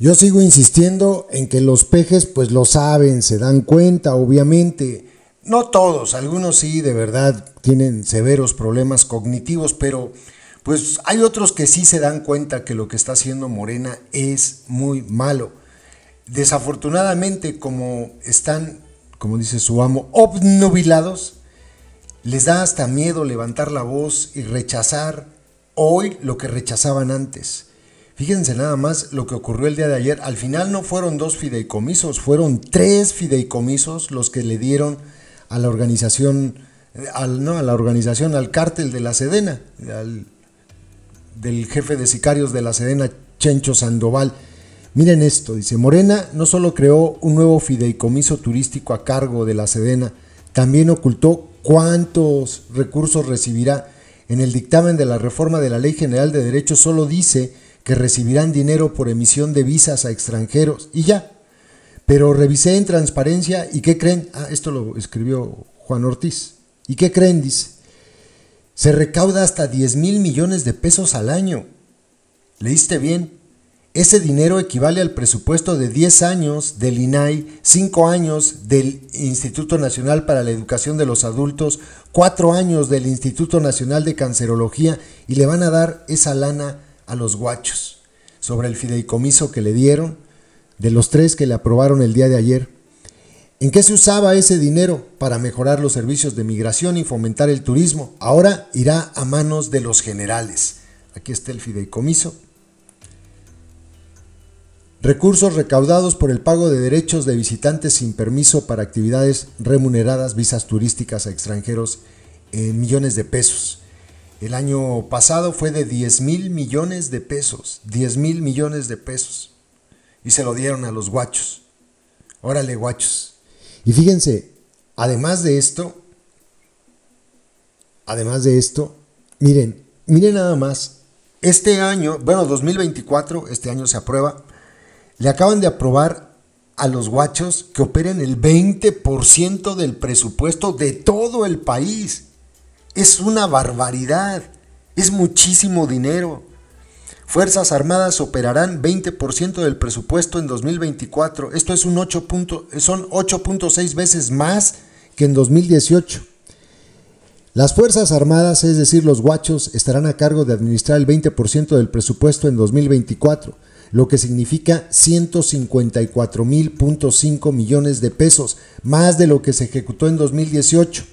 Yo sigo insistiendo en que los pejes pues lo saben, se dan cuenta, obviamente. No todos, algunos sí, de verdad, tienen severos problemas cognitivos, pero pues hay otros que sí se dan cuenta que lo que está haciendo Morena es muy malo. Desafortunadamente, como están, como dice su amo, obnubilados, les da hasta miedo levantar la voz y rechazar hoy lo que rechazaban antes. Fíjense nada más lo que ocurrió el día de ayer. Al final no fueron 2 fideicomisos, fueron 3 fideicomisos los que le dieron a la organización, al cártel de la Sedena, del jefe de sicarios de la Sedena, Chencho Sandoval. Miren esto, dice, Morena no solo creó un nuevo fideicomiso turístico a cargo de la Sedena, también ocultó cuántos recursos recibirá. En el dictamen de la reforma de la Ley General de Derechos solo dice que recibirán dinero por emisión de visas a extranjeros y ya. Pero revisé en transparencia y ¿qué creen? Esto lo escribió Juan Ortiz. ¿Y qué creen? Dice, se recauda hasta 10,000 millones de pesos al año. ¿Leíste bien? Ese dinero equivale al presupuesto de 10 años del INAI, 5 años del Instituto Nacional para la Educación de los Adultos, 4 años del Instituto Nacional de Cancerología, y le van a dar esa lana a los guachos sobre el fideicomiso que le dieron, de los 3 que le aprobaron el día de ayer. ¿En qué se usaba ese dinero? Para mejorar los servicios de migración y fomentar el turismo. Ahora irá a manos de los generales. Aquí está el fideicomiso. Recursos recaudados por el pago de derechos de visitantes sin permiso para actividades remuneradas, visas turísticas a extranjeros, millones de pesos. El año pasado fue de 10,000 millones de pesos, 10,000 millones de pesos. Y se lo dieron a los guachos. Órale, guachos. Y fíjense, además de esto, miren nada más, este año, 2024, este año se aprueba, le acaban de aprobar a los guachos que operen el 20% del presupuesto de todo el país. Es una barbaridad, es muchísimo dinero. Fuerzas Armadas operarán 20% del presupuesto en 2024. Esto es son 8.6 veces más que en 2018. Las Fuerzas Armadas, es decir, los guachos, estarán a cargo de administrar el 20% del presupuesto en 2024, lo que significa 154.5 millones de pesos, más de lo que se ejecutó en 2018.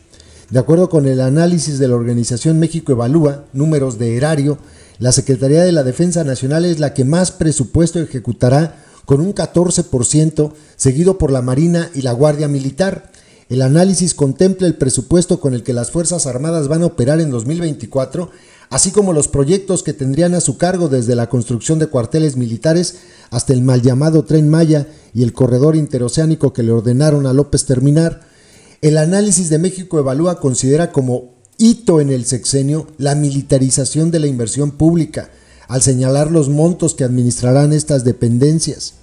De acuerdo con el análisis de la organización México Evalúa, números de erario, la Secretaría de la Defensa Nacional es la que más presupuesto ejecutará, con un 14%, seguido por la Marina y la Guardia Militar. El análisis contempla el presupuesto con el que las Fuerzas Armadas van a operar en 2024, así como los proyectos que tendrían a su cargo desde la construcción de cuarteles militares hasta el mal llamado Tren Maya y el corredor interoceánico que le ordenaron a López terminar. El análisis de México Evalúa considera como hito en el sexenio la militarización de la inversión pública, al señalar los montos que administrarán estas dependencias.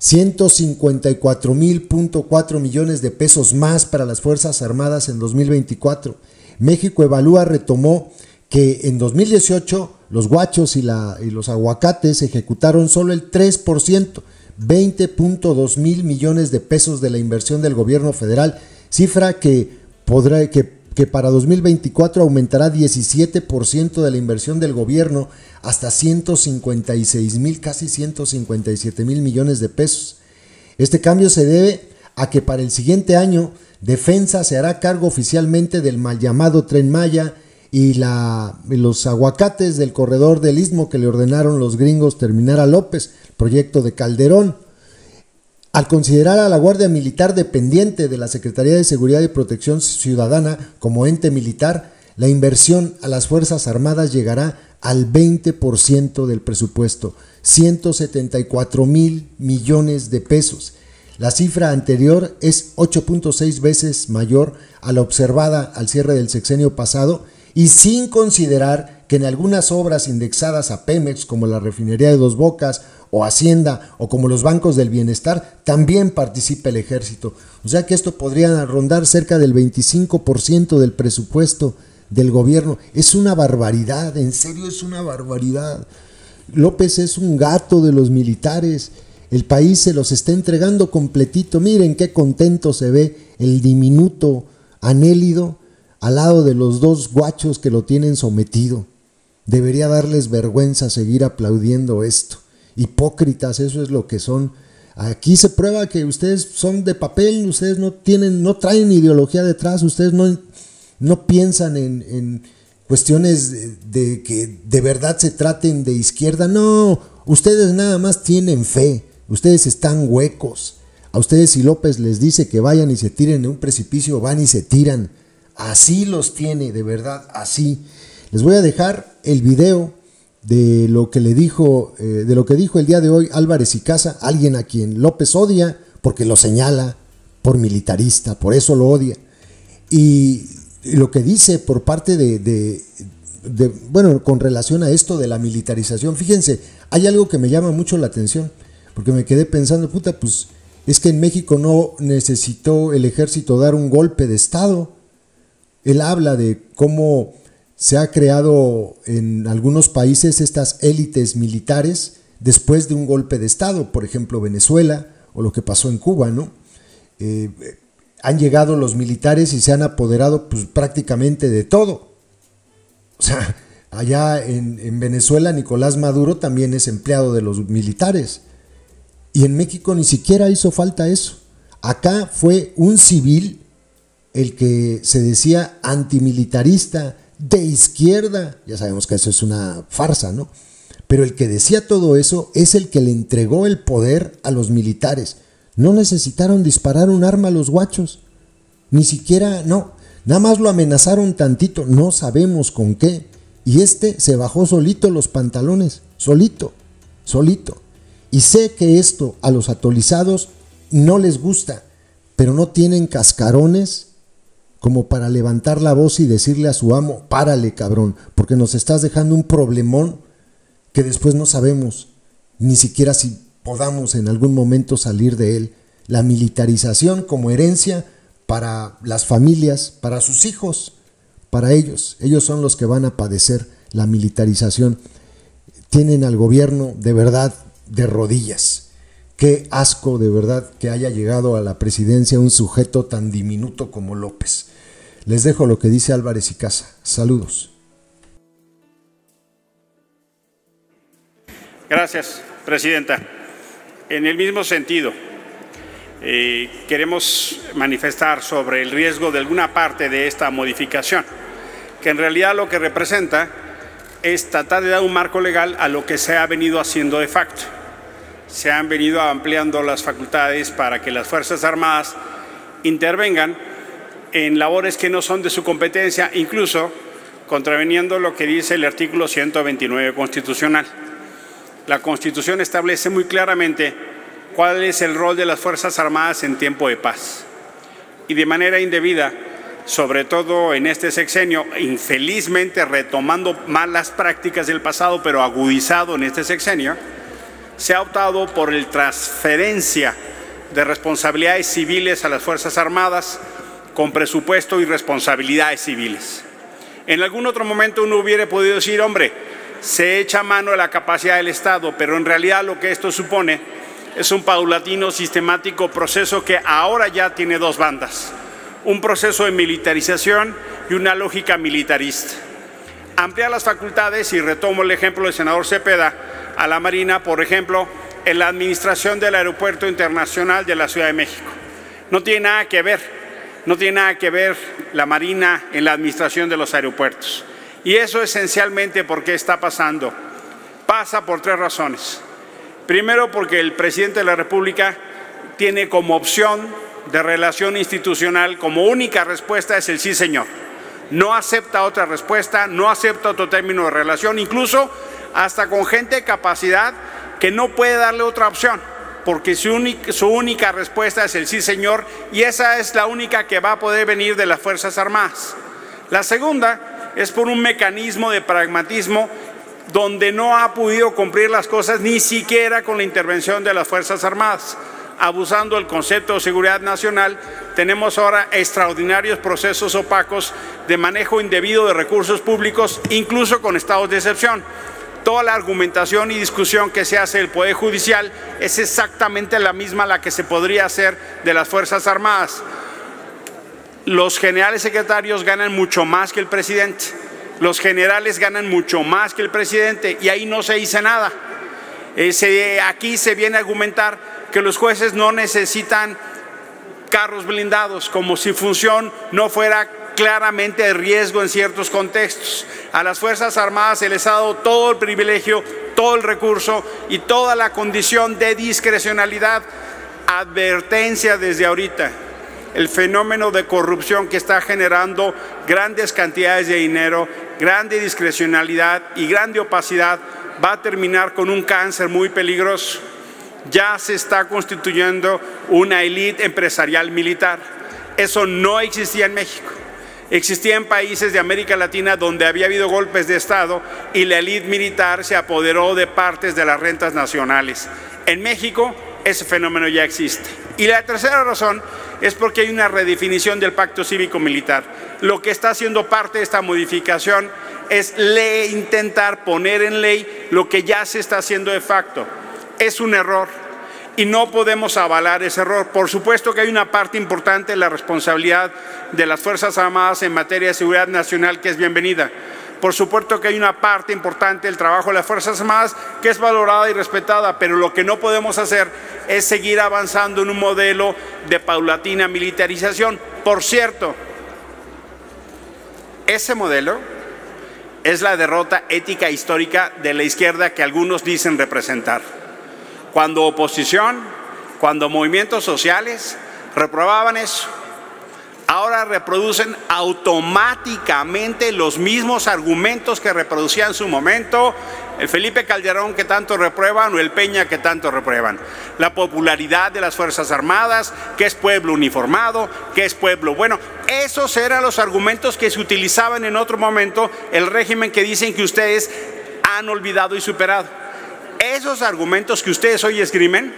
154.4 millones de pesos más para las Fuerzas Armadas en 2024. México Evalúa retomó que en 2018 los guachos y los aguacates ejecutaron solo el 3%, 20.2 mil millones de pesos de la inversión del gobierno federal, cifra que para 2024 aumentará 17% de la inversión del gobierno hasta 156 mil, casi 157 mil millones de pesos. Este cambio se debe a que para el siguiente año Defensa se hará cargo oficialmente del mal llamado Tren Maya y los aguacates del corredor del Istmo que le ordenaron los gringos terminar a López, proyecto de Calderón. Al considerar a la Guardia Militar dependiente de la Secretaría de Seguridad y Protección Ciudadana como ente militar, la inversión a las Fuerzas Armadas llegará al 20% del presupuesto, 174.000 millones de pesos. La cifra anterior es 8.6 veces mayor a la observada al cierre del sexenio pasado, y sin considerar que en algunas obras indexadas a Pemex, como la refinería de Dos Bocas o Hacienda o como los bancos del bienestar, también participa el ejército. O sea que esto podría rondar cerca del 25% del presupuesto del gobierno. Es una barbaridad, en serio es una barbaridad. López es un gato de los militares. El país se los está entregando completito. Miren qué contento se ve el diminuto Anélido al lado de los dos guachos que lo tienen sometido. Debería darles vergüenza seguir aplaudiendo esto. Hipócritas, eso es lo que son. Aquí se prueba que ustedes son de papel, ustedes no traen ideología detrás, ustedes no piensan en cuestiones de que de verdad se traten de izquierda. No, ustedes nada más tienen fe, ustedes están huecos. A ustedes si López les dice que vayan y se tiren en un precipicio, van y se tiran. Así los tiene, de verdad, así. Les voy a dejar el video de lo que dijo el día de hoy Álvarez y Casa, alguien a quien López odia porque lo señala por militarista, por eso lo odia. Y lo que dice por parte bueno, con relación a esto de la militarización, fíjense, hay algo que me llama mucho la atención, porque me quedé pensando, puta, pues es que en México no necesitó el ejército dar un golpe de Estado. Él habla de cómo se ha creado en algunos países estas élites militares después de un golpe de Estado, por ejemplo Venezuela o lo que pasó en Cuba, ¿no? Han llegado los militares y se han apoderado pues, prácticamente de todo. O sea, allá en Venezuela Nicolás Maduro también es empleado de los militares. Y en México ni siquiera hizo falta eso. Acá fue un civil el que se decía antimilitarista, de izquierda. Ya sabemos que eso es una farsa, ¿no? Pero el que decía todo eso es el que le entregó el poder a los militares. No necesitaron disparar un arma a los guachos. Ni siquiera, no. Nada más lo amenazaron tantito, no sabemos con qué. Y se bajó solito los pantalones, solito. Y sé que esto a los atolizados no les gusta, pero no tienen cascarones como para levantar la voz y decirle a su amo, párale cabrón, porque nos estás dejando un problemón que después no sabemos ni siquiera si podamos en algún momento salir de él. La militarización como herencia para las familias, para sus hijos, para ellos son los que van a padecer la militarización. Tienen al gobierno de verdad de rodillas. Qué asco de verdad que haya llegado a la presidencia un sujeto tan diminuto como López. Les dejo lo que dice Álvarez y Casa. Saludos. Gracias, Presidenta. En el mismo sentido, queremos manifestar sobre el riesgo de alguna parte de esta modificación, que en realidad lo que representa es tratar de dar un marco legal a lo que se ha venido haciendo de facto. Se han venido ampliando las facultades para que las Fuerzas Armadas intervengan en labores que no son de su competencia, incluso contraveniendo lo que dice el artículo 129 constitucional. La Constitución establece muy claramente cuál es el rol de las Fuerzas Armadas en tiempo de paz. Y de manera indebida, sobre todo en este sexenio, infelizmente retomando malas prácticas del pasado, pero agudizado en este sexenio, se ha optado por la transferencia de responsabilidades civiles a las Fuerzas Armadas con presupuesto y responsabilidades civiles. En algún otro momento uno hubiera podido decir, hombre, se echa mano a la capacidad del Estado, pero en realidad lo que esto supone es un paulatino, sistemático proceso que ahora ya tiene dos bandas. Un proceso de militarización y una lógica militarista. Ampliar las facultades, y retomo el ejemplo del senador Cepeda, a la Marina, por ejemplo, en la administración del Aeropuerto Internacional de la Ciudad de México. No tiene nada que ver la Marina en la administración de los aeropuertos. Y eso esencialmente ¿por qué está pasando? Pasa por tres razones. Primero, porque el presidente de la República tiene como opción de relación institucional, como única respuesta es el sí señor. No acepta otra respuesta, no acepta otro término de relación, incluso hasta con gente de capacidad que no puede darle otra opción, porque su única respuesta es el sí señor, y esa es la única que va a poder venir de las Fuerzas Armadas. La segunda es por un mecanismo de pragmatismo donde no ha podido cumplir las cosas ni siquiera con la intervención de las Fuerzas Armadas. Abusando del concepto de seguridad nacional, tenemos ahora extraordinarios procesos opacos de manejo indebido de recursos públicos, incluso con estados de excepción. toda la argumentación y discusión que se hace del Poder Judicial es exactamente la misma a la que se podría hacer de las Fuerzas Armadas. Los generales secretarios ganan mucho más que el presidente, los generales ganan mucho más que el presidente y ahí no se dice nada. Aquí se viene a argumentar que los jueces no necesitan carros blindados, como si función no fuera claramente de riesgo en ciertos contextos. A las Fuerzas Armadas se les ha dado todo el privilegio, todo el recurso y toda la condición de discrecionalidad. Advertencia desde ahorita: el fenómeno de corrupción que está generando grandes cantidades de dinero, grande discrecionalidad y grande opacidad va a terminar con un cáncer muy peligroso. Ya se está constituyendo una élite empresarial militar. Eso no existía en México. Existía en países de América Latina donde había habido golpes de Estado y la élite militar se apoderó de partes de las rentas nacionales. En México ese fenómeno ya existe. Y la tercera razón es porque hay una redefinición del pacto cívico-militar. Lo que está haciendo parte de esta modificación es intentar poner en ley lo que ya se está haciendo de facto. Es un error y no podemos avalar ese error. Por supuesto que hay una parte importante de la responsabilidad de las Fuerzas Armadas en materia de seguridad nacional que es bienvenida. Por supuesto que hay una parte importante del trabajo de las Fuerzas Armadas que es valorada y respetada, pero lo que no podemos hacer es seguir avanzando en un modelo de paulatina militarización. Por cierto, ese modelo es la derrota ética e histórica de la izquierda que algunos dicen representar. Cuando oposición, cuando movimientos sociales reprobaban eso, ahora reproducen automáticamente los mismos argumentos que reproducía en su momento el Felipe Calderón que tanto reprueban o el Peña que tanto reprueban. La popularidad de las Fuerzas Armadas, que es pueblo uniformado, que es pueblo bueno. Esos eran los argumentos que se utilizaban en otro momento el régimen que dicen que ustedes han olvidado y superado. Esos argumentos que ustedes hoy esgrimen,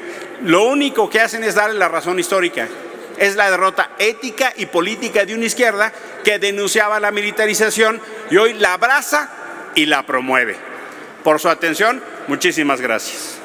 lo único que hacen es darle la razón histórica. Es la derrota ética y política de una izquierda que denunciaba la militarización y hoy la abraza y la promueve. Por su atención, muchísimas gracias.